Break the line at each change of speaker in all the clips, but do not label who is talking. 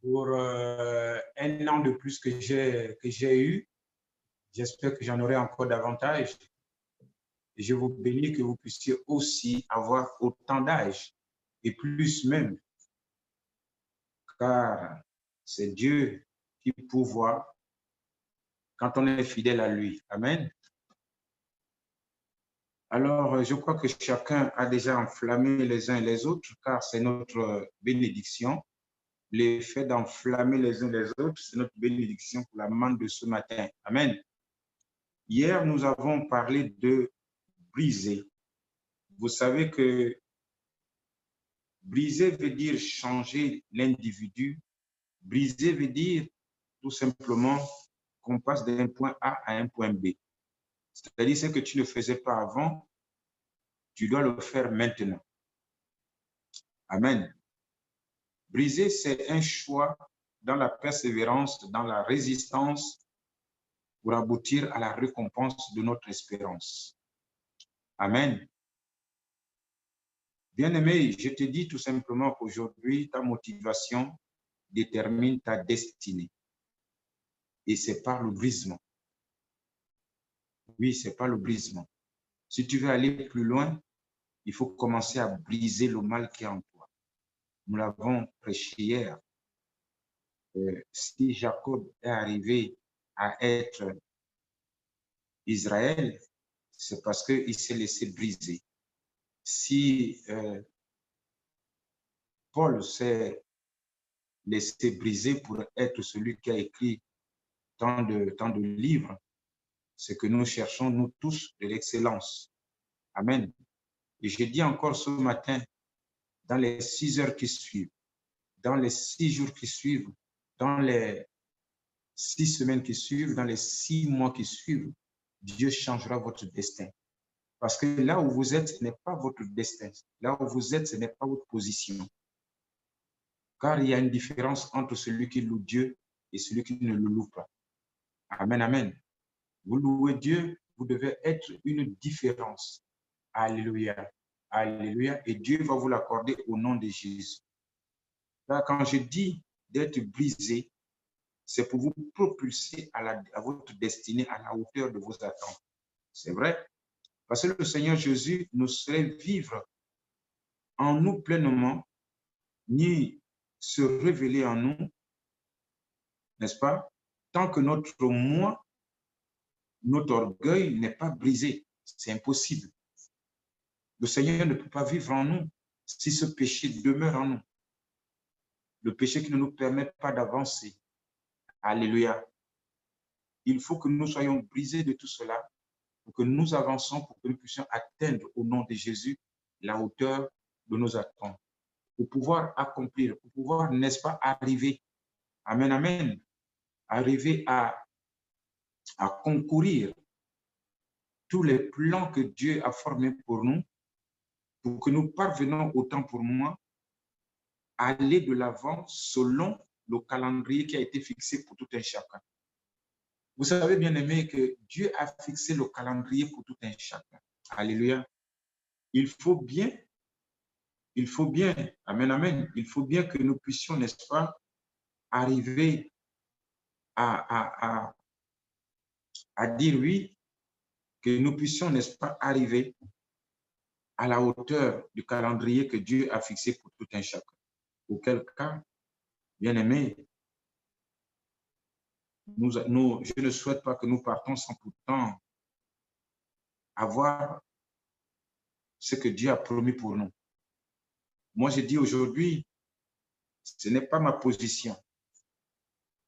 pour un an de plus que j'ai eu. J'espère que j'en aurai encore davantage. Et je vous bénis que vous puissiez aussi avoir autant d'âge et plus même, car c'est Dieu qui pourvoit quand on est fidèle à lui. Amen. Alors, je crois que chacun a déjà enflammé les uns et les autres, car c'est notre bénédiction. L'effet d'enflammer les uns les autres, c'est notre bénédiction pour la manne de ce matin. Amen. Hier, nous avons parlé de briser. Vous savez que briser veut dire changer l'individu. Briser veut dire tout simplement qu'on passe d'un point A à un point B. C'est-à-dire ce que tu ne faisais pas avant, tu dois le faire maintenant. Amen. Briser, c'est un choix dans la persévérance, dans la résistance pour aboutir à la récompense de notre espérance. Amen. Bien-aimé, je te dis tout simplement qu'aujourd'hui, ta motivation détermine ta destinée. Et c'est par le brisement. Oui, c'est par le brisement. Si tu veux aller plus loin, il faut commencer à briser le mal qui est en toi. Nous l'avons prêché hier. Si Jacob est arrivé à être Israël, c'est parce qu'il s'est laissé briser. Si Paul s'est laissé briser pour être celui qui a écrit tant de livres, c'est que nous cherchons, nous tous, de l'excellence. Amen. Et je dis encore ce matin, dans les 6 heures qui suivent, dans les 6 jours qui suivent, dans les 6 semaines qui suivent, dans les 6 mois qui suivent, Dieu changera votre destin. Parce que là où vous êtes, ce n'est pas votre destin. Là où vous êtes, ce n'est pas votre position. Car il y a une différence entre celui qui loue Dieu et celui qui ne le loue pas. Amen, amen. Vous louez Dieu, vous devez être une différence. Alléluia. Alléluia. Et Dieu va vous l'accorder au nom de Jésus. Là, quand je dis d'être brisé, c'est pour vous propulser à votre destinée, à la hauteur de vos attentes. C'est vrai. Parce que le Seigneur Jésus ne saurait vivre en nous pleinement, ni se révéler en nous, n'est-ce pas? Tant que notre moi, notre orgueil n'est pas brisé. C'est impossible. Le Seigneur ne peut pas vivre en nous si ce péché demeure en nous. Le péché qui ne nous permet pas d'avancer. Alléluia. Il faut que nous soyons brisés de tout cela pour que nous avancions, pour que nous puissions atteindre au nom de Jésus la hauteur de nos attentes. Pour pouvoir accomplir, pour pouvoir, n'est-ce pas, arriver, amen, amen, arriver à concourir tous les plans que Dieu a formés pour nous, pour que nous parvenons, autant pour moi, à aller de l'avant selon le calendrier qui a été fixé pour tout un chacun. Vous savez, bien aimé, que Dieu a fixé le calendrier pour tout un chacun. Alléluia. Il faut bien, amen, amen, il faut bien que nous puissions, n'est-ce pas, arriver à dire oui, que nous puissions, n'est-ce pas, arriver à la hauteur du calendrier que Dieu a fixé pour tout un chacun. Auquel cas, bien aimé, je ne souhaite pas que nous partons sans pourtant avoir ce que Dieu a promis pour nous. Moi, je dis aujourd'hui, ce n'est pas ma position.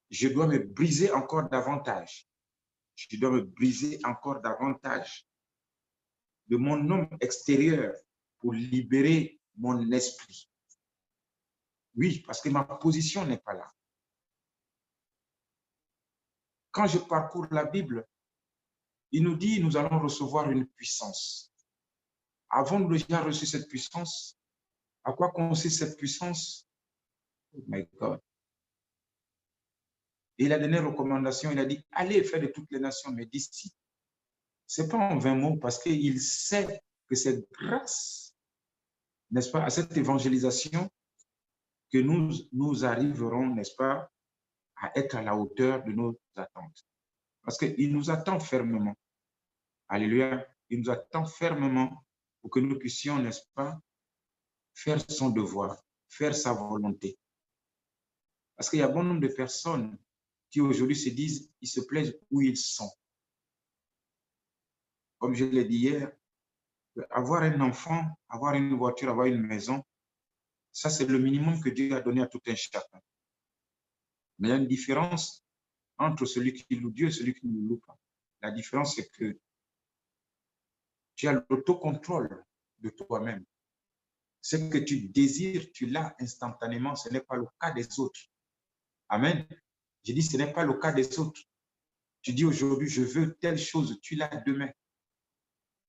Je dois me briser encore davantage. Je dois me briser encore davantage de mon homme extérieur pour libérer mon esprit. Oui, parce que ma position n'est pas là. Quand je parcours la Bible, il nous dit, nous allons recevoir une puissance. Avons-nous déjà reçu cette puissance? À quoi consiste cette puissance? Oh my God. Et la dernière recommandation, il a dit, allez faire de toutes les nations mes disciples. Ce n'est pas en 20 mots, parce qu'il sait que c'est grâce, n'est-ce pas, à cette évangélisation que nous arriverons, n'est-ce pas, à être à la hauteur de nos attentes. Parce qu'il nous attend fermement. Alléluia. Il nous attend fermement pour que nous puissions, n'est-ce pas, faire son devoir, faire sa volonté. Parce qu'il y a bon nombre de personnes qui aujourd'hui se disent, ils se plaisent où ils sont. Comme je l'ai dit hier, avoir un enfant, avoir une voiture, avoir une maison, ça c'est le minimum que Dieu a donné à tout un chacun. Mais il y a une différence entre celui qui loue Dieu et celui qui ne loue pas. La différence, c'est que tu as l'autocontrôle de toi-même. Ce que tu désires, tu l'as instantanément. Ce n'est pas le cas des autres. Amen. Je dis, ce n'est pas le cas des autres. Tu dis aujourd'hui, je veux telle chose, tu l'as demain.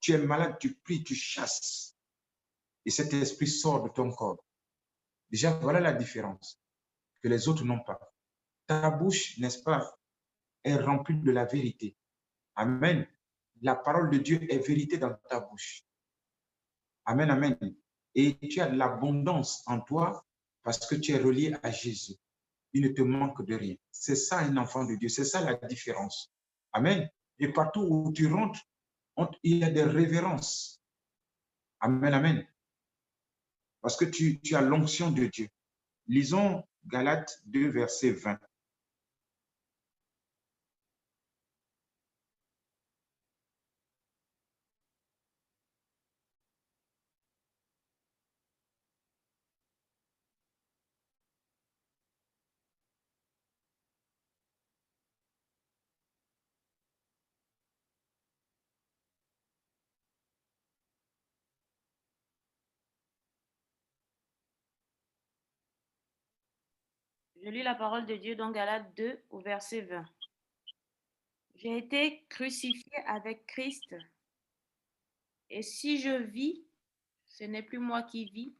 Tu es malade, tu pries, tu chasses. Et cet esprit sort de ton corps. Déjà, voilà la différence que les autres n'ont pas. Ta bouche, n'est-ce pas, est remplie de la vérité. Amen. La parole de Dieu est vérité dans ta bouche. Amen, amen. Et tu as de l'abondance en toi parce que tu es relié à Jésus. Il ne te manque de rien. C'est ça un enfant de Dieu. C'est ça la différence. Amen. Et partout où tu rentres, il y a des révérences. Amen, amen. Parce que tu as l'onction de Dieu. Lisons Galates 2, verset 20.
Je lis la parole de Dieu dans Galates 2 au verset 20. J'ai été crucifié avec Christ, et si je vis, ce n'est plus moi qui vis,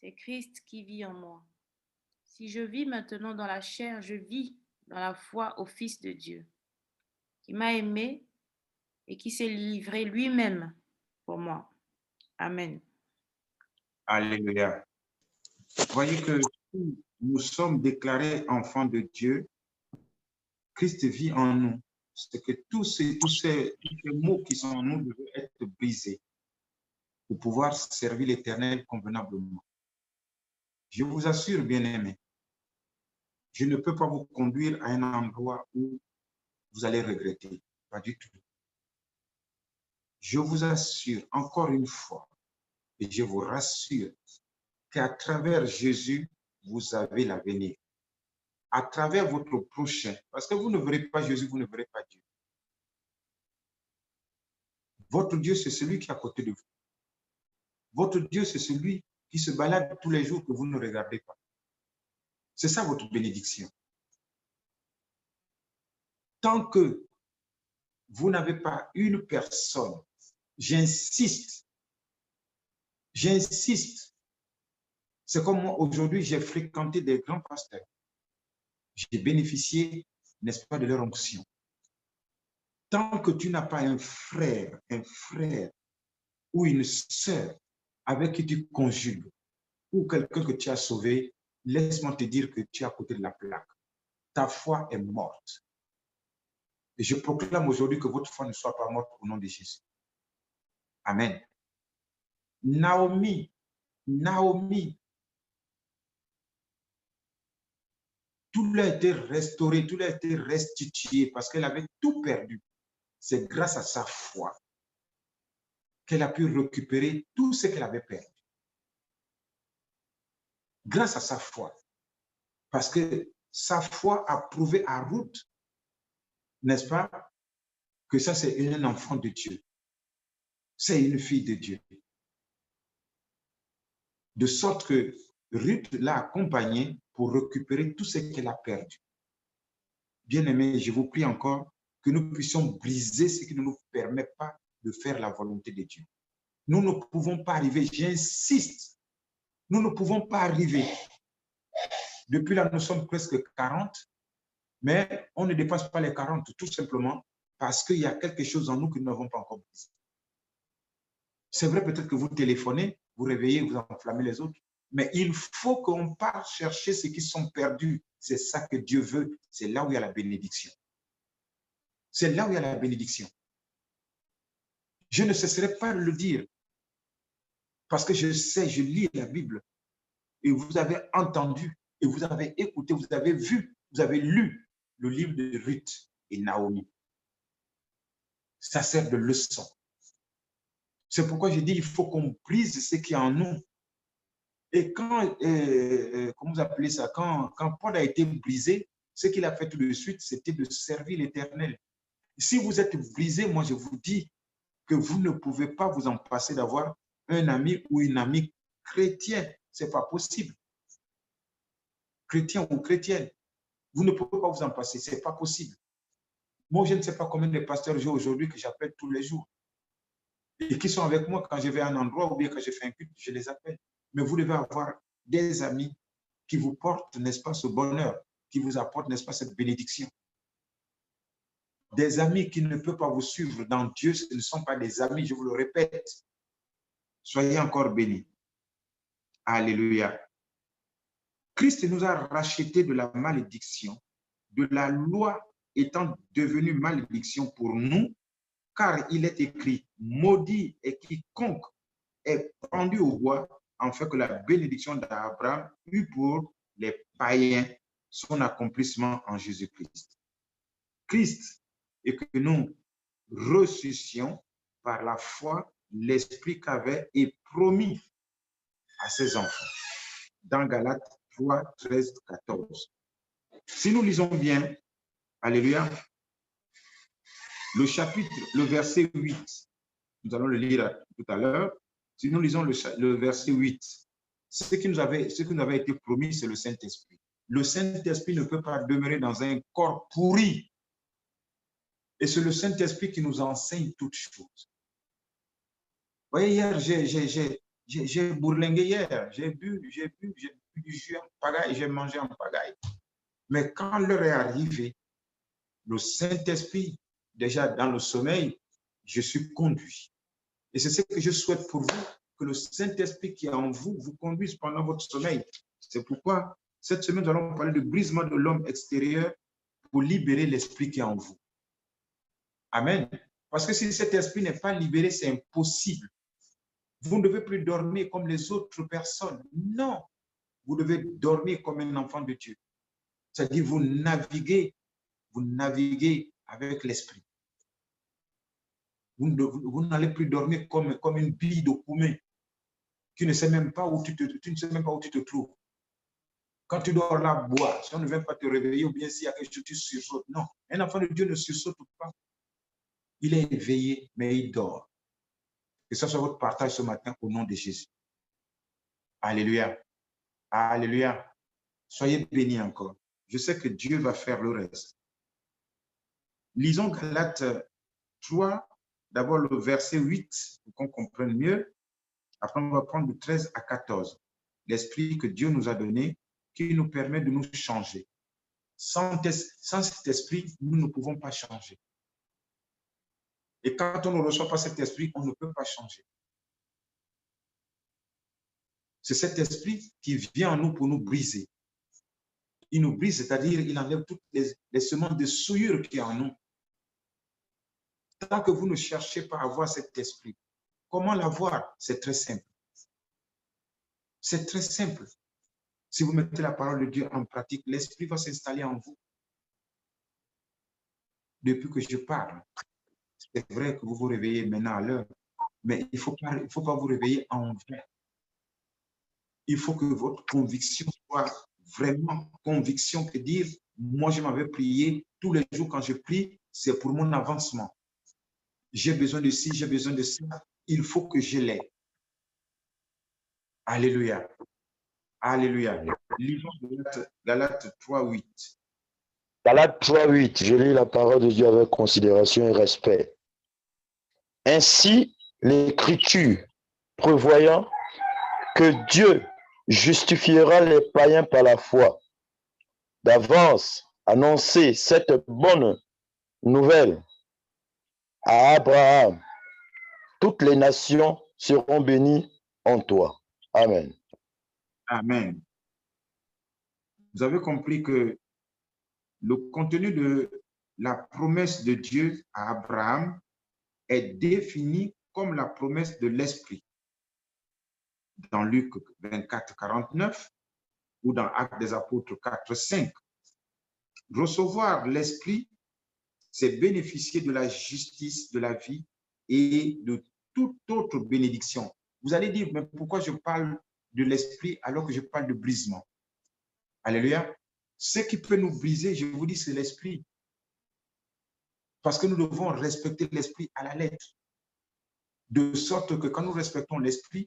c'est Christ qui vit en moi. Si je vis maintenant dans la chair, je vis dans la foi au Fils de Dieu, qui m'a aimé et qui s'est livré lui-même pour moi. Amen.
Alléluia. Voyez que nous sommes déclarés enfants de Dieu. Christ vit en nous. C'est que tous ces mots qui sont en nous doivent être brisés pour pouvoir servir l'Éternel convenablement. Je vous assure, bien-aimés, je ne peux pas vous conduire à un endroit où vous allez regretter. Pas du tout. Je vous assure encore une fois, et je vous rassure, qu'à travers Jésus, vous avez l'avenir. À travers votre prochain, parce que vous ne verrez pas Jésus, vous ne verrez pas Dieu. Votre Dieu, c'est celui qui est à côté de vous. Votre Dieu, c'est celui qui se balade tous les jours que vous ne regardez pas. C'est ça votre bénédiction. Tant que vous n'avez pas une personne, j'insiste, c'est comme moi, aujourd'hui, j'ai fréquenté des grands pasteurs. J'ai bénéficié, n'est-ce pas, de leur onction. Tant que tu n'as pas un frère ou une sœur avec qui tu conjugues, ou quelqu'un que tu as sauvé, laisse-moi te dire que tu es à côté de la plaque. Ta foi est morte. Et je proclame aujourd'hui que votre foi ne soit pas morte au nom de Jésus. Amen. Naomi, tout lui a été restauré, tout lui a été restitué parce qu'elle avait tout perdu. C'est grâce à sa foi qu'elle a pu récupérer tout ce qu'elle avait perdu. Grâce à sa foi. Parce que sa foi a prouvé à Ruth, n'est-ce pas, que ça c'est un enfant de Dieu. C'est une fille de Dieu. De sorte que Ruth l'a accompagnée pour récupérer tout ce qu'elle a perdu. Bien-aimés, je vous prie encore que nous puissions briser ce qui ne nous permet pas de faire la volonté de Dieu. Nous ne pouvons pas arriver, j'insiste, nous ne pouvons pas arriver. Depuis là, nous sommes presque 40, mais on ne dépasse pas les 40 tout simplement parce qu'il y a quelque chose en nous que nous n'avons pas encore brisé. C'est vrai peut-être que vous téléphonez, vous réveillez, vous enflammez les autres, Mais il faut qu'on parte chercher ceux qui sont perdus. C'est ça que Dieu veut. C'est là où il y a la bénédiction. C'est là où il y a la bénédiction. Je ne cesserai pas de le dire. Parce que je sais, je lis la Bible. Et vous avez entendu, et vous avez écouté, vous avez vu, vous avez lu le livre de Ruth et Naomi. Ça sert de leçon. C'est pourquoi je dis il faut qu'on brise ce qui est en nous. Et quand, comment vous appelez ça, quand Paul a été brisé, ce qu'il a fait tout de suite, c'était de servir l'Éternel. Si vous êtes brisé, moi je vous dis que vous ne pouvez pas vous en passer d'avoir un ami ou une amie chrétien. Ce n'est pas possible. Chrétien ou chrétienne. Vous ne pouvez pas vous en passer. Ce n'est pas possible. Moi, je ne sais pas combien de pasteurs j'ai aujourd'hui que j'appelle tous les jours. Et qui sont avec moi quand je vais à un endroit ou bien quand je fais un culte, je les appelle. Mais vous devez avoir des amis qui vous portent, n'est-ce pas, ce bonheur, qui vous apportent, n'est-ce pas, cette bénédiction. Des amis qui ne peuvent pas vous suivre dans Dieu, ce ne sont pas des amis, je vous le répète. Soyez encore bénis. Alléluia. Christ nous a rachetés de la malédiction, de la loi étant devenue malédiction pour nous, car il est écrit, maudit est quiconque est pendu au bois, afin que la bénédiction d'Abraham eût pour les païens son accomplissement en Jésus-Christ. Christ, et que nous ressuscions par la foi l'Esprit qu'avait et promis à ses enfants. Dans Galates 3, 13, 14. Si nous lisons bien, alléluia, le verset 8, nous allons le lire tout à l'heure. Si nous lisons le verset 8, ce qui nous avait été promis, c'est le Saint-Esprit. Le Saint-Esprit ne peut pas demeurer dans un corps pourri. Et c'est le Saint-Esprit qui nous enseigne toutes choses. Vous voyez, hier, j'ai bourlingué hier. J'ai bu du jus en pagaille, j'ai mangé en pagaille. Mais quand l'heure est arrivée, le Saint-Esprit, déjà dans le sommeil, je suis conduit. Et c'est ce que je souhaite pour vous, que le Saint-Esprit qui est en vous vous conduise pendant votre sommeil. C'est pourquoi, cette semaine, nous allons parler de brisement de l'homme extérieur pour libérer l'esprit qui est en vous. Amen. Parce que si cet esprit n'est pas libéré, c'est impossible. Vous ne devez plus dormir comme les autres personnes. Non. Vous devez dormir comme un enfant de Dieu. C'est-à-dire, vous naviguez avec l'esprit. Vous n'allez plus dormir comme une bille de Koumé qui ne sait même pas où tu te trouves. Quand tu dors là, bois. Si on ne vient pas te réveiller ou bien s'il y a quelque chose, tu sursautes. Non, un enfant de Dieu ne sursaute pas. Il est éveillé, mais il dort. Que ce soit votre partage ce matin au nom de Jésus. Alléluia. Alléluia. Soyez bénis encore. Je sais que Dieu va faire le reste. Lisons Galates 3, d'abord le verset 8, pour qu'on comprenne mieux. Après, on va prendre de 13 à 14. L'esprit que Dieu nous a donné, qui nous permet de nous changer. Sans cet esprit, nous ne pouvons pas changer. Et quand on ne reçoit pas cet esprit, on ne peut pas changer. C'est cet esprit qui vient en nous pour nous briser. Il nous brise, c'est-à-dire il enlève toutes les semences de souillure qui est en nous. Tant que vous ne cherchez pas à avoir cet esprit, comment l'avoir? C'est très simple. C'est très simple. Si vous mettez la parole de Dieu en pratique, l'esprit va s'installer en vous. Depuis que je parle, c'est vrai que vous vous réveillez maintenant à l'heure, mais il ne faut pas vous réveiller en vain. Il faut que votre conviction soit vraiment conviction que dire, moi je m'avais prié tous les jours quand je prie, c'est pour mon avancement. J'ai besoin de ci, j'ai besoin de ça. Il faut que je l'ai. Alléluia. Alléluia. Lisons Galates 3, 8.
Galates 3, 8. Je lis la parole de Dieu avec considération et respect. Ainsi, l'Écriture, prévoyant que Dieu justifiera les païens par la foi, d'avance annoncer cette bonne nouvelle à Abraham. Toutes les nations seront bénies en toi. Amen.
Amen. Vous avez compris que le contenu de la promesse de Dieu à Abraham est défini comme la promesse de l'Esprit dans Luc 24, 49 ou dans Actes des Apôtres 4, 5. Recevoir l'Esprit, c'est bénéficier de la justice, de la vie et de toute autre bénédiction. Vous allez dire, mais pourquoi je parle de l'Esprit alors que je parle de brisement? Alléluia. Ce qui peut nous briser, je vous dis, c'est l'Esprit. Parce que nous devons respecter l'Esprit à la lettre. De sorte que quand nous respectons l'Esprit,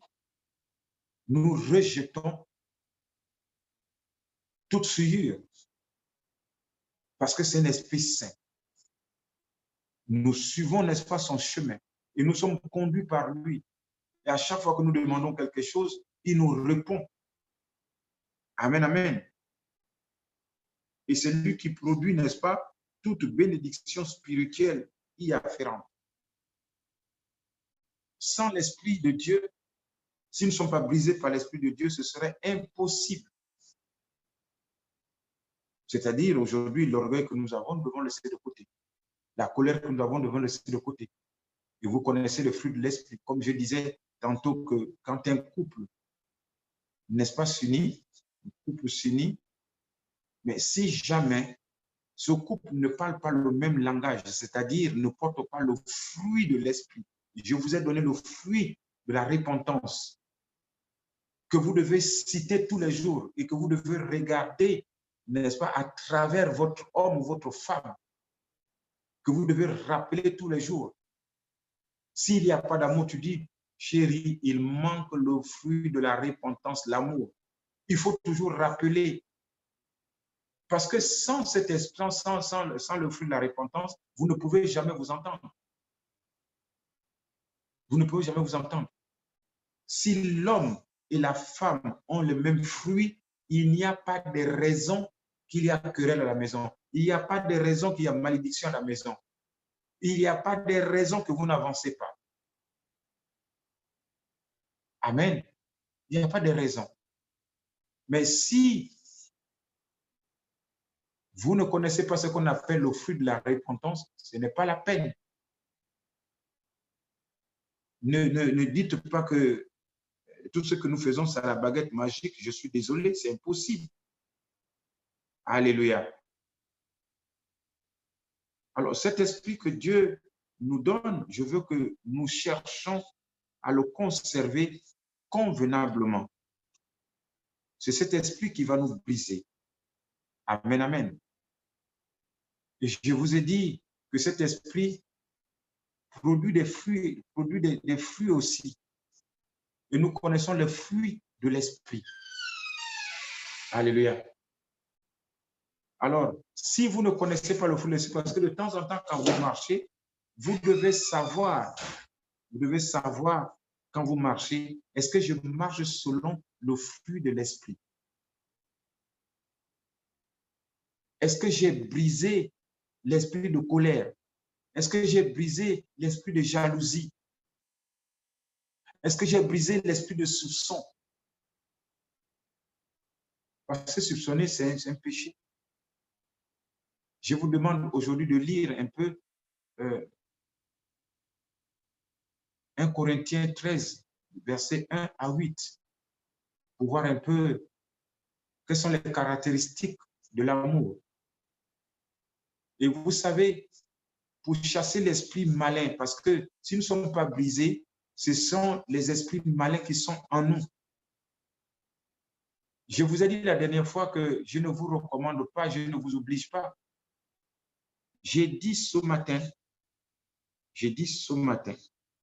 nous rejetons toute souillure. Parce que c'est un Esprit saint. Nous suivons, n'est-ce pas, son chemin. Et nous sommes conduits par lui. Et à chaque fois que nous demandons quelque chose, il nous répond. Amen, amen. Et c'est lui qui produit, n'est-ce pas, toute bénédiction spirituelle y afférente. Sans l'Esprit de Dieu, s'ils ne sont pas brisés par l'Esprit de Dieu, ce serait impossible. C'est-à-dire, aujourd'hui, l'orgueil que nous avons, nous devons laisser de côté. La colère que nous avons, nous devons laisser de côté. Et vous connaissez le fruit de l'Esprit. Comme je disais tantôt que quand un couple, n'est-ce pas, s'unit, un couple s'unit, mais si jamais ce couple ne parle pas le même langage, c'est-à-dire ne porte pas le fruit de l'Esprit, je vous ai donné le fruit de la repentance que vous devez citer tous les jours et que vous devez regarder, n'est-ce pas, à travers votre homme ou votre femme, que vous devez rappeler tous les jours. S'il n'y a pas d'amour, tu dis, chérie, il manque le fruit de la repentance, l'amour. Il faut toujours rappeler. Parce que sans cet esprit, sans le fruit de la repentance, vous ne pouvez jamais vous entendre. Vous ne pouvez jamais vous entendre. Si l'homme et la femme ont le même fruit, il n'y a pas de raison qu'il y a querelle à la maison. Il n'y a pas de raison qu'il y a malédiction à la maison. Il n'y a pas de raison que vous n'avancez pas. Amen. Il n'y a pas de raison. Mais si vous ne connaissez pas ce qu'on appelle le fruit de la repentance, ce n'est pas la peine. Ne dites pas que tout ce que nous faisons, c'est la baguette magique. Je suis désolé, c'est impossible. Alléluia. Alors, cet esprit que Dieu nous donne, je veux que nous cherchions à le conserver convenablement. C'est cet esprit qui va nous briser. Amen, amen. Et je vous ai dit que cet esprit produit des fruits, des fruits aussi. Et nous connaissons les fruits de l'esprit. Alléluia. Alors, si vous ne connaissez pas le fruit de l'esprit, parce que de temps en temps, quand vous marchez, vous devez savoir quand vous marchez, est-ce que je marche selon le fruit de l'esprit? Est-ce que j'ai brisé l'esprit de colère? Est-ce que j'ai brisé l'esprit de jalousie? Est-ce que j'ai brisé l'esprit de soupçon? Parce que soupçonner, c'est un péché. Je vous demande aujourd'hui de lire un peu 1 Corinthiens 13, versets 1 à 8, pour voir un peu quelles sont les caractéristiques de l'amour. Et vous savez, pour chasser l'esprit malin, parce que si nous ne sommes pas brisés, ce sont les esprits malins qui sont en nous. Je vous ai dit la dernière fois que je ne vous recommande pas, je ne vous oblige pas. J'ai dit ce matin,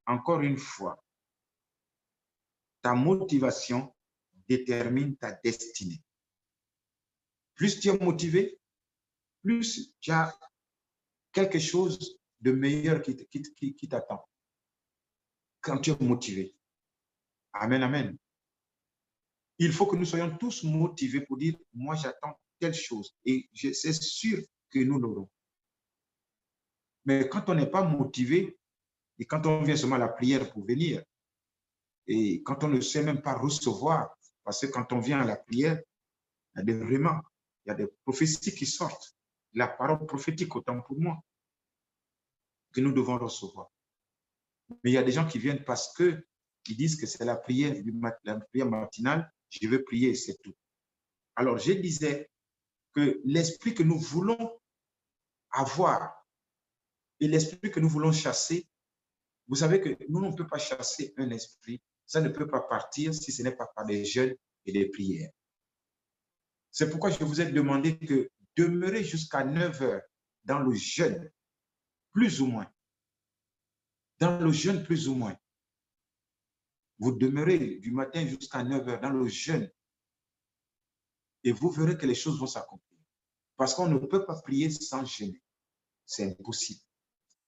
encore une fois, ta motivation détermine ta destinée. Plus tu es motivé, plus tu as quelque chose de meilleur qui t'attend. Quand tu es motivé. Amen, amen. Il faut que nous soyons tous motivés pour dire, moi j'attends telle chose et c'est sûr que nous l'aurons. Mais quand on n'est pas motivé et quand on vient seulement à la prière pour venir et quand on ne sait même pas recevoir, Parce que quand on vient à la prière, il y a des vraiment, il y a des prophéties qui sortent. La parole prophétique, autant pour moi, que nous devons recevoir. Mais il y a des gens qui viennent parce qu'ils disent que c'est la prière matinale, je veux prier, c'est tout. Alors, je disais que l'esprit que nous voulons avoir et l'esprit que nous voulons chasser, vous savez que nous, on ne peut pas chasser un esprit, ça ne peut pas partir si ce n'est pas par des jeûnes et des prières. C'est pourquoi je vous ai demandé que demeurez jusqu'à 9 heures dans le jeûne, plus ou moins. Dans le jeûne, plus ou moins. Vous demeurez du matin jusqu'à 9 heures dans le jeûne et vous verrez que les choses vont s'accomplir. Parce qu'on ne peut pas prier sans jeûner. C'est impossible.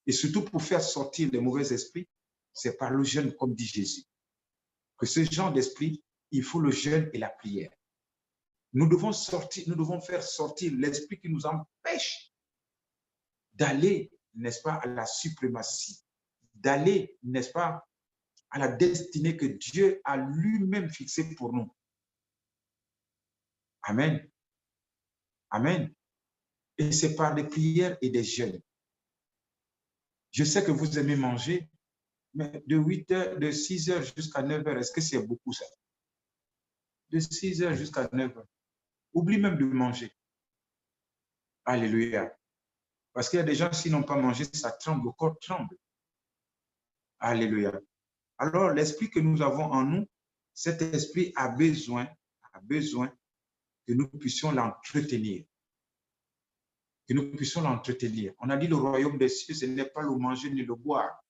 Et surtout pour faire sortir les mauvais esprits, c'est par le jeûne, comme dit Jésus. Que ce genre d'esprit, il faut le jeûne et la prière. Nous devons faire sortir l'esprit qui nous empêche d'aller, n'est-ce pas, à la suprématie, d'aller, n'est-ce pas, à la destinée que Dieu a lui-même fixée pour nous. Amen. Amen. Et c'est par des prières et des jeûnes. Je sais que vous aimez manger, mais de 8 heures, de 6 heures jusqu'à 9 heures, est-ce que c'est beaucoup ça? De 6 heures jusqu'à 9 heures. Oublie même de manger. Alléluia. Parce qu'il y a des gens, s'ils n'ont pas mangé, ça tremble, le corps tremble. Alléluia. Alors, l'esprit que nous avons en nous, cet esprit a besoin que nous puissions l'entretenir. Que nous puissions l'entretenir. On a dit le royaume des cieux, ce n'est pas le manger ni le boire,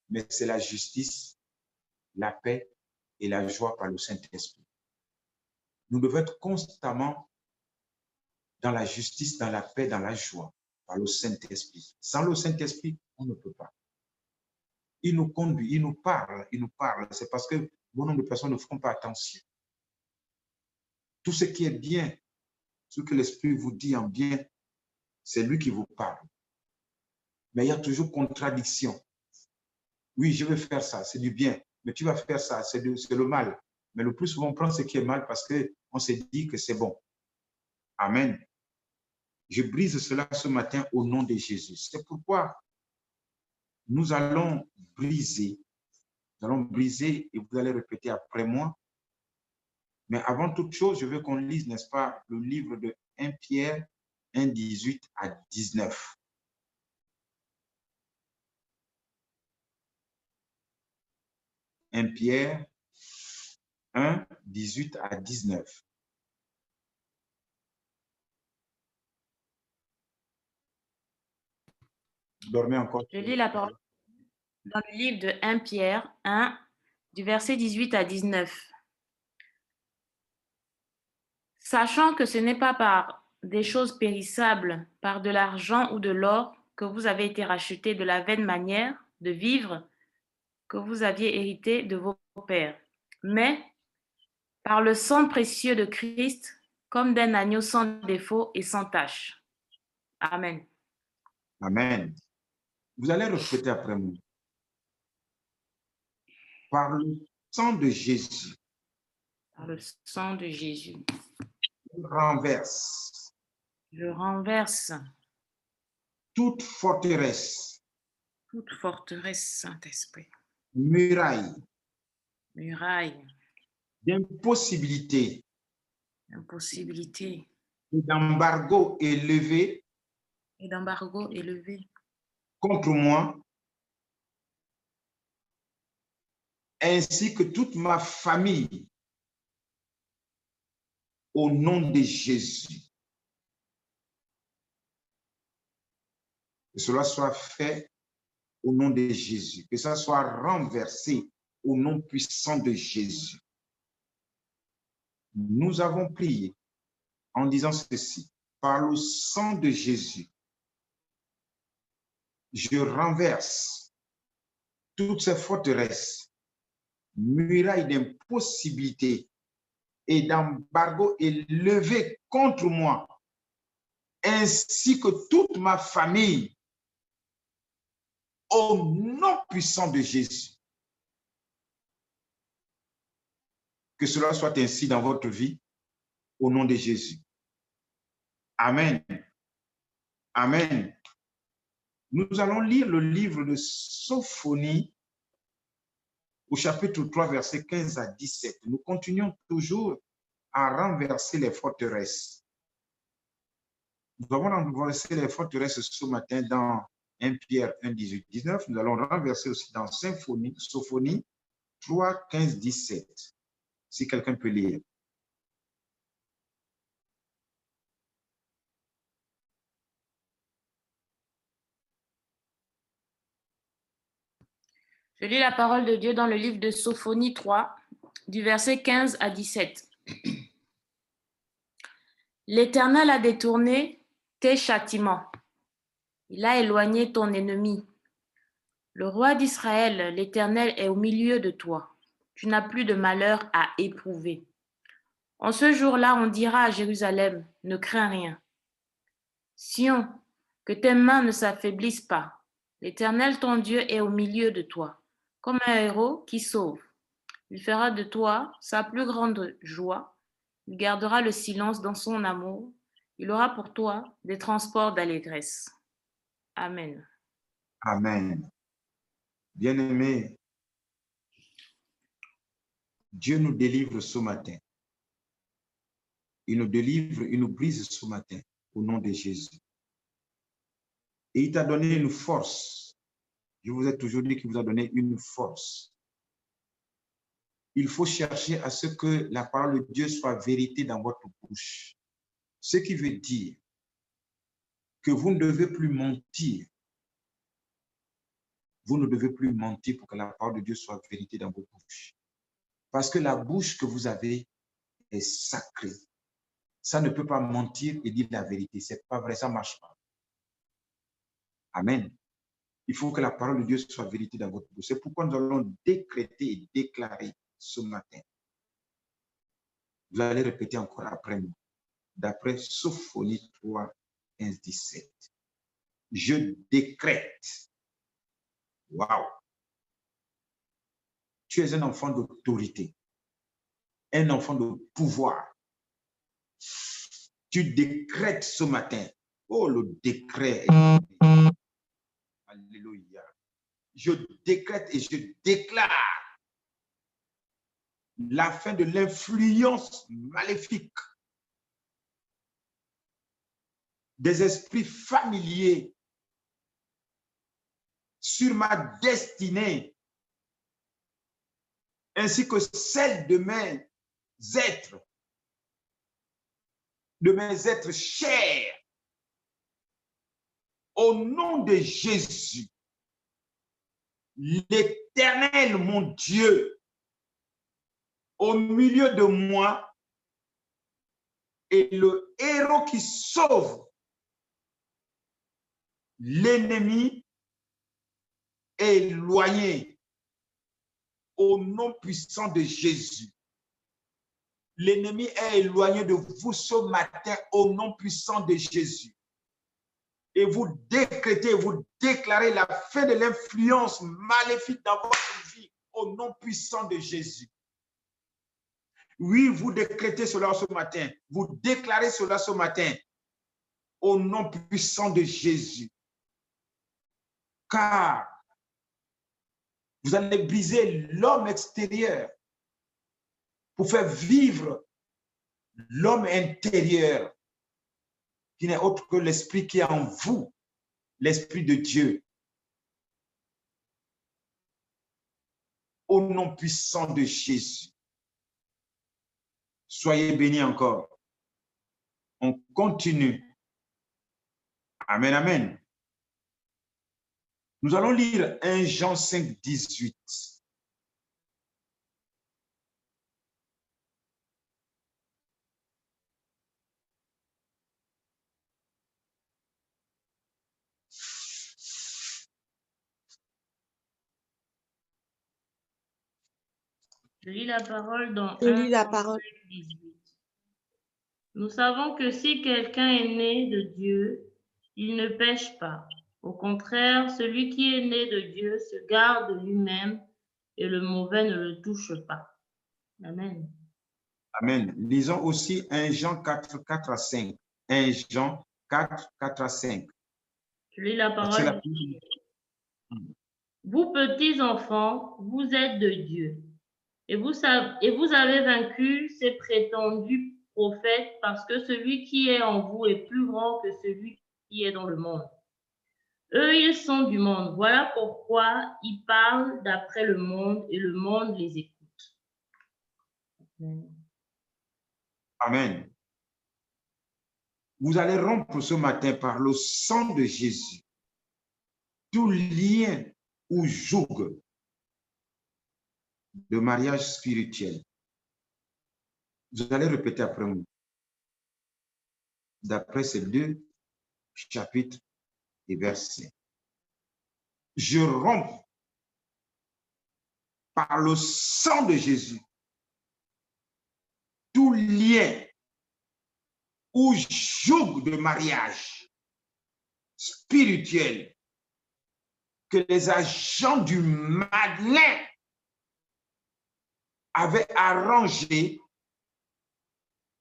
mais c'est la justice, la paix et la joie par le Saint-Esprit. Nous devons être constamment dans la justice, dans la paix, dans la joie, par le Saint-Esprit. Sans le Saint-Esprit, on ne peut pas. Il nous conduit, il nous parle, C'est parce que bon nombre de personnes ne font pas attention. Tout ce qui est bien, ce que l'Esprit vous dit en bien, c'est lui qui vous parle. Mais il y a toujours contradiction. Oui, je vais faire ça, c'est du bien. Mais tu vas faire ça, c'est le mal. Mais le plus souvent, on prend ce qui est mal parce qu'on s'est dit que c'est bon. Amen. Je brise cela ce matin au nom de Jésus. C'est pourquoi nous allons briser. Nous allons briser et vous allez répéter après moi. Mais avant toute chose, je veux qu'on lise, n'est-ce pas, le livre de 1 Pierre 1, 18 à 19. 1 Pierre 1, 18 à 19. Dormez encore.
Je lis la parole dans le livre de 1 Pierre 1, du verset 18 à 19. Sachant que ce n'est pas par des choses périssables, par de l'argent ou de l'or, que vous avez été rachetés de la vaine manière de vivre que vous aviez hérité de vos pères, mais par le sang précieux de Christ, comme d'un agneau sans défaut et sans tache. Amen.
Amen. Vous allez répéter après moi. Par le sang de Jésus.
Par le sang de Jésus.
Je renverse toute forteresse,
Saint-Esprit,
muraille
d'impossibilité
et d'embargo élevé contre moi, ainsi que toute ma famille, au nom de Jésus. Que cela soit fait au nom de Jésus, que ça soit renversé au nom puissant de Jésus. Nous avons prié en disant ceci: par le sang de Jésus, je renverse toutes ces forteresses, murailles d'impossibilité et d'embargo élevées contre moi, ainsi que toute ma famille, au nom puissant de Jésus. Que cela soit ainsi dans votre vie, au nom de Jésus. Amen. Amen. Nous allons lire le livre de Sophonie au chapitre 3, versets 15 à 17. Nous continuons toujours à renverser les forteresses. Nous avons renversé les forteresses ce matin dans 1 Pierre 1, 18, 19. Nous allons renverser aussi dans Sophonie 3, 15, 17. Si quelqu'un peut lire.
Je lis la parole de Dieu dans le livre de Sophonie 3, du verset 15 à 17. L'Éternel a détourné tes châtiments. Il a éloigné ton ennemi. Le roi d'Israël, l'Éternel, est au milieu de toi. Tu n'as plus de malheur à éprouver. En ce jour-là, on dira à Jérusalem, ne crains rien. Sion, que tes mains ne s'affaiblissent pas. L'Éternel, ton Dieu, est au milieu de toi, comme un héros qui sauve. Il fera de toi sa plus grande joie. Il gardera le silence dans son amour. Il aura pour toi des transports d'allégresse. Amen.
Amen. Bien-aimés, Dieu nous délivre ce matin. Il nous délivre, il nous brise ce matin au nom de Jésus. Et il t'a donné une force. Je vous ai toujours dit qu'il vous a donné une force. Il faut chercher à ce que la parole de Dieu soit vérité dans votre bouche. Ce qui veut dire que vous ne devez plus mentir. Vous ne devez plus mentir pour que la parole de Dieu soit vérité dans votre bouche. Parce que la bouche que vous avez est sacrée. Ça ne peut pas mentir et dire la vérité. Ce n'est pas vrai, ça ne marche pas. Amen. Il faut que la parole de Dieu soit vérité dans votre bouche. C'est pourquoi nous allons décréter et déclarer ce matin. Vous allez répéter encore après moi. D'après Sophonie 3, 15, 17. Je décrète. Waouh! Tu es un enfant d'autorité. Un enfant de pouvoir. Tu décrètes ce matin. Oh, le décret. Alléluia. Je décrète et je déclare la fin de l'influence maléfique des esprits familiers sur ma destinée, ainsi que celle de mes êtres chers. Au nom de Jésus, l'Éternel, mon Dieu, au milieu de moi, est le héros qui sauve. L'ennemi est éloigné au nom puissant de Jésus. L'ennemi est éloigné de vous ce matin au nom puissant de Jésus. Et vous décrétez, vous déclarez la fin de l'influence maléfique dans votre vie au nom puissant de Jésus. Oui, vous décrétez cela ce matin. Vous déclarez cela ce matin au nom puissant de Jésus. Car vous allez briser l'homme extérieur pour faire vivre l'homme intérieur qui n'est autre que l'esprit qui est en vous, l'esprit de Dieu. Au nom puissant de Jésus. Soyez bénis encore. On continue. Amen, amen. Nous allons lire 1 Jean 5, 18.
Je lis la parole dans
Je lis la
1
parole.
18. Nous savons que si quelqu'un est né de Dieu, il ne pêche pas. Au contraire, celui qui est né de Dieu se garde lui-même et le mauvais ne le touche pas. Amen.
Amen. Lisons aussi 1 Jean 4, 4 à 5. 1 Jean 4, 4 à 5.
Je lis la parole. Vous petits enfants, vous êtes de Dieu. Et vous avez vaincu ces prétendus prophètes parce que celui qui est en vous est plus grand que celui qui est dans le monde. Eux, ils sont du monde. Voilà pourquoi ils parlent d'après le monde et le monde les écoute. Amen.
Amen. Vous allez rompre ce matin par le sang de Jésus tout lien ou joug de mariage spirituel. Vous allez répéter après moi. D'après ces deux chapitres et versets. Je romps par le sang de Jésus tout lien ou joug de mariage spirituel que les agents du malin avaient arrangé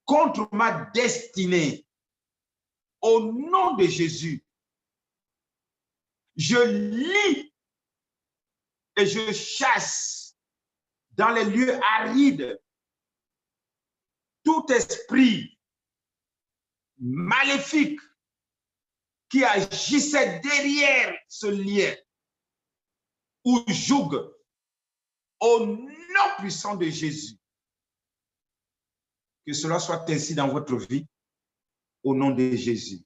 contre ma destinée. Au nom de Jésus, je lis et je chasse dans les lieux arides tout esprit maléfique qui agissait derrière ce lien ou joug au nom puissant de Jésus. Que cela soit ainsi dans votre vie au nom de Jésus.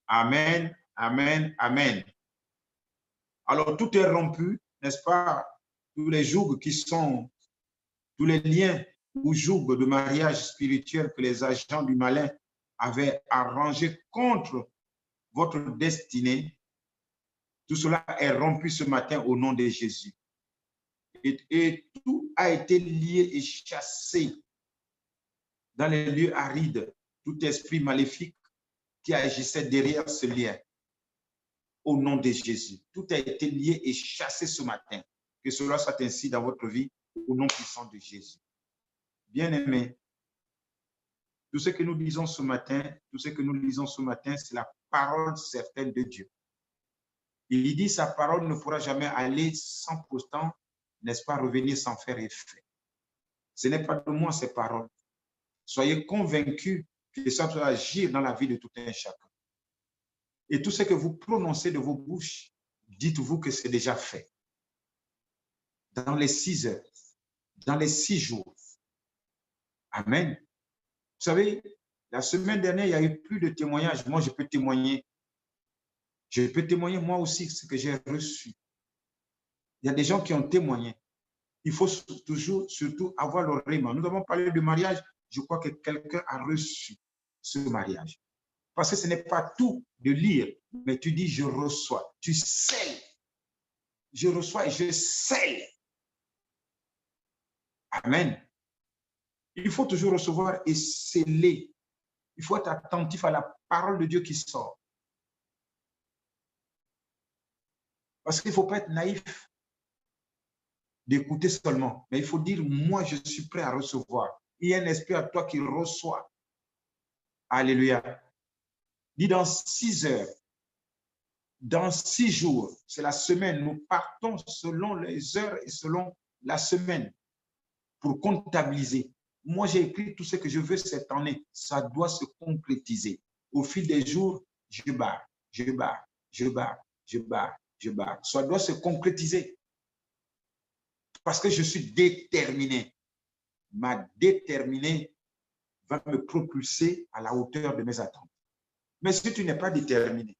Amen, amen, amen. Alors tout est rompu, n'est-ce pas? Tous les jougs qui sont, tous les liens ou jougs de mariage spirituel que les agents du malin avaient arrangés contre votre destinée, tout cela est rompu ce matin au nom de Jésus. Et tout a été lié et chassé dans les lieux arides, tout esprit maléfique qui agissait derrière ce lien. Au nom de Jésus, tout a été lié et chassé ce matin. Que cela soit ainsi dans votre vie, au nom puissant de Jésus. Bien-aimés, tout ce que nous lisons ce matin, c'est la parole certaine de Dieu. Il dit, sa parole ne pourra jamais aller sans pourtant, n'est-ce pas, revenir sans faire effet. Ce n'est pas de moi ces paroles. Soyez convaincus que ça doit agir dans la vie de tout un chacun. Et tout ce que vous prononcez de vos bouches, dites-vous que c'est déjà fait. Dans les 6 heures, dans les 6 jours. Amen. Vous savez, la semaine dernière, il y a eu plus de témoignages. Moi, je peux témoigner. Je peux témoigner moi aussi ce que j'ai reçu. Il y a des gens qui ont témoigné. Il faut toujours, surtout, avoir le réma. Nous avons parlé de mariage. Je crois que quelqu'un a reçu ce mariage. Parce que ce n'est pas tout de lire, mais tu dis, je reçois. Tu scelles. Je reçois et je scelle. Amen. Il faut toujours recevoir et sceller. Il faut être attentif à la parole de Dieu qui sort. Parce qu'il ne faut pas être naïf d'écouter seulement, mais il faut dire, moi, je suis prêt à recevoir. Il y a un esprit à toi qui reçoit. Alléluia. Dis dans 6 heures, dans 6 jours, c'est la semaine, nous partons selon les heures et selon la semaine pour comptabiliser. Moi, j'ai écrit tout ce que je veux cette année. Ça doit se concrétiser. Au fil des jours, je barre, je barre, je barre, je barre, je barre. Ça doit se concrétiser. Parce que je suis déterminé. Ma déterminée va me propulser à la hauteur de mes attentes. Mais si tu n'es pas déterminé,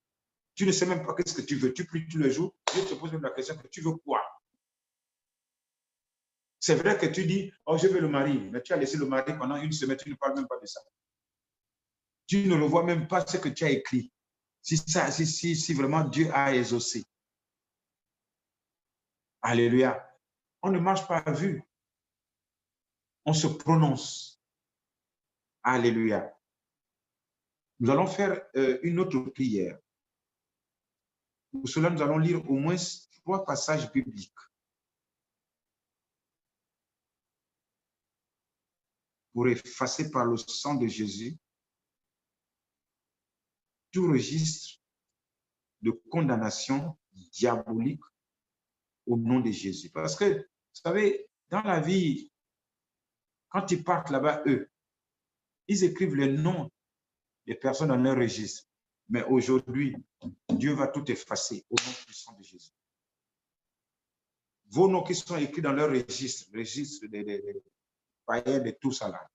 tu ne sais même pas ce que tu veux, tu pries tous les jours, Dieu te pose même la question que tu veux quoi? C'est vrai que tu dis, oh, je veux le mari, mais tu as laissé le mari pendant 1 semaine, tu ne parles même pas de ça. Tu ne revois même pas ce que tu as écrit. Si vraiment Dieu a exaucé. Alléluia. On ne marche pas à vue. On se prononce. Alléluia. Nous allons faire une autre prière. Pour cela, nous allons lire au moins 3 passages bibliques. pour effacer par le sang de Jésus tout registre de condamnation diabolique au nom de Jésus. Parce que, vous savez, dans la vie, quand ils partent là-bas, eux, ils écrivent les noms des personnes dans leur registre. Mais aujourd'hui, Dieu va tout effacer au nom puissant de Jésus. Vos noms qui sont écrits dans leur registre, registre des païens, de tout ça là.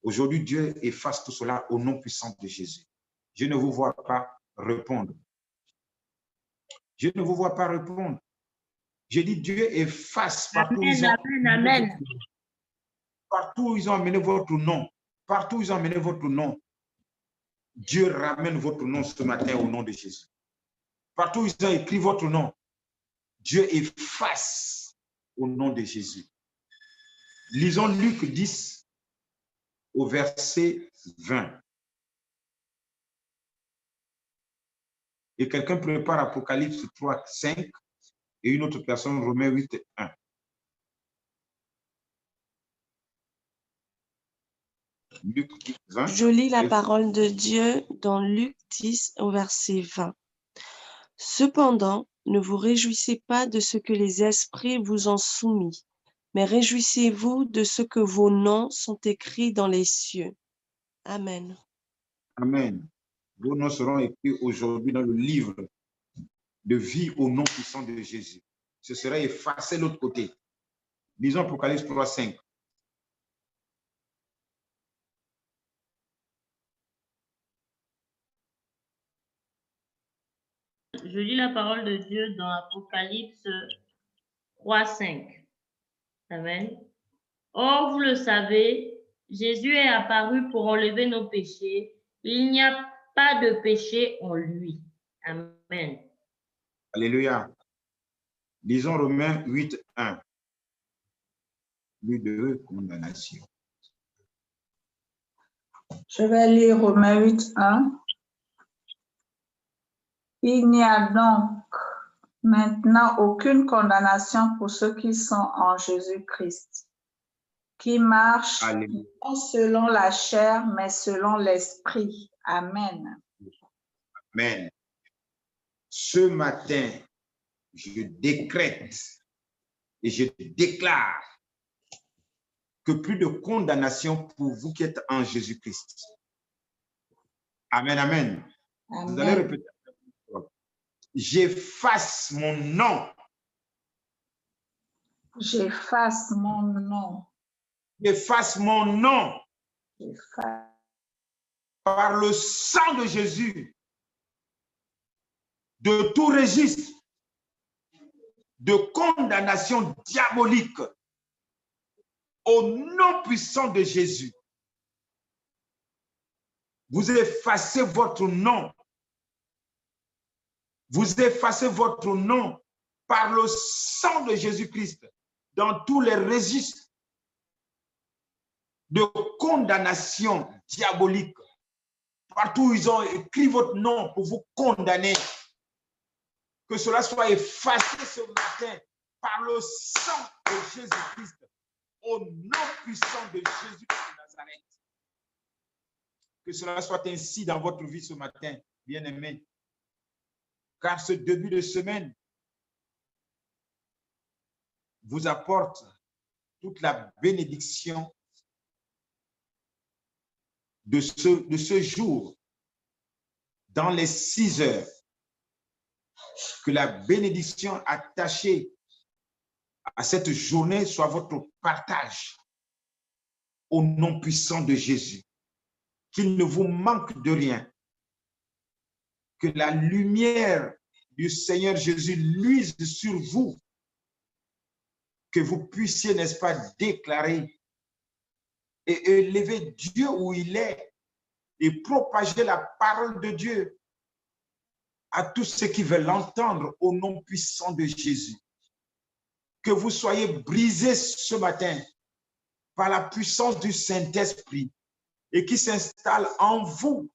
Aujourd'hui, Dieu efface tout cela au nom puissant de Jésus. Je ne vous vois pas répondre. Je ne vous vois pas répondre. Je dis, Dieu efface partout où ils ont,
Amen.
partout où ils ont amené votre nom. Partout où ils ont amené votre nom. Dieu ramène votre nom ce matin au nom de Jésus. Partout où ils ont écrit votre nom, Dieu efface au nom de Jésus. Lisons Luc 10 au verset 20. Et quelqu'un prépare Apocalypse 3, 5 et une autre personne Romains 8, 1. Luc 10, 20.
Je lis la parole de Dieu dans Luc 10 au verset 20. Cependant, ne vous réjouissez pas de ce que les esprits vous ont soumis, mais réjouissez-vous de ce que vos noms sont écrits dans les cieux. Amen.
Amen. Vos noms seront écrits aujourd'hui dans le livre de vie au nom puissant de Jésus. Ce sera effacé de l'autre côté. Lisons Apocalypse 3, 5.
Je lis la parole de Dieu dans Apocalypse 3, 5. Amen. Or, vous le savez, Jésus est apparu pour enlever nos péchés. Il n'y a pas de péché en lui. Amen.
Alléluia. Lisons Romains 8, 1. Plus de condamnation.
Je vais lire Romains 8, 1. Il n'y a donc maintenant aucune condamnation pour ceux qui sont en Jésus-Christ, qui marchent
Alléluia.
non selon la chair, mais selon l'esprit. Amen.
Amen. Ce matin, je décrète et je déclare que plus de condamnation pour vous qui êtes en Jésus-Christ. Amen, amen. Vous allez
Amen.
répéter. J'efface mon nom.
J'efface mon nom.
J'efface mon nom
J'efface
par le sang de Jésus de tout registre de condamnation diabolique au nom puissant de Jésus. Vous effacez votre nom. Vous effacez votre nom par le sang de Jésus-Christ dans tous les registres de condamnation diabolique. Partout où ils ont écrit votre nom pour vous condamner, que cela soit effacé ce matin par le sang de Jésus-Christ, au nom puissant de Jésus de Nazareth. Que cela soit ainsi dans votre vie ce matin, bien-aimés. Car ce début de semaine vous apporte toute la bénédiction de ce jour, dans les 6 heures, que la bénédiction attachée à cette journée soit votre partage au nom puissant de Jésus. Qu'il ne vous manque de rien. Que la lumière du Seigneur Jésus luise sur vous. Que vous puissiez, n'est-ce pas, déclarer et élever Dieu où il est et propager la parole de Dieu à tous ceux qui veulent l'entendre au nom puissant de Jésus. Que vous soyez brisés ce matin par la puissance du Saint-Esprit et qui s'installe en vous,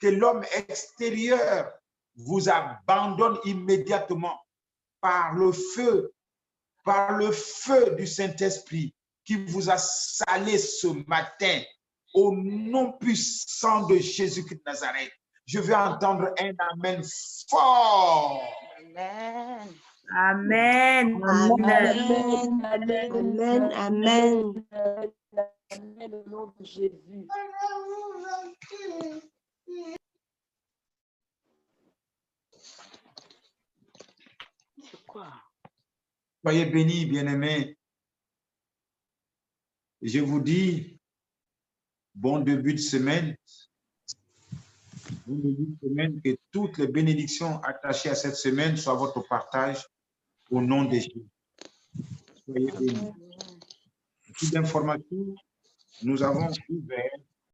que l'homme extérieur vous abandonne immédiatement par le feu du Saint-Esprit qui vous a salé ce matin au nom puissant de Jésus-Christ de Nazareth. Je veux entendre un amen fort.
Amen.
Amen. Amen. Amen. Amen.
Amen au nom de Jésus.
C'est quoi?
Soyez bénis, bien-aimés. Je vous dis, bon début de semaine. Bon début de semaine, que toutes les bénédictions attachées à cette semaine soient votre partage au nom de Jésus. Soyez bénis. Toute information, nous avons ouvert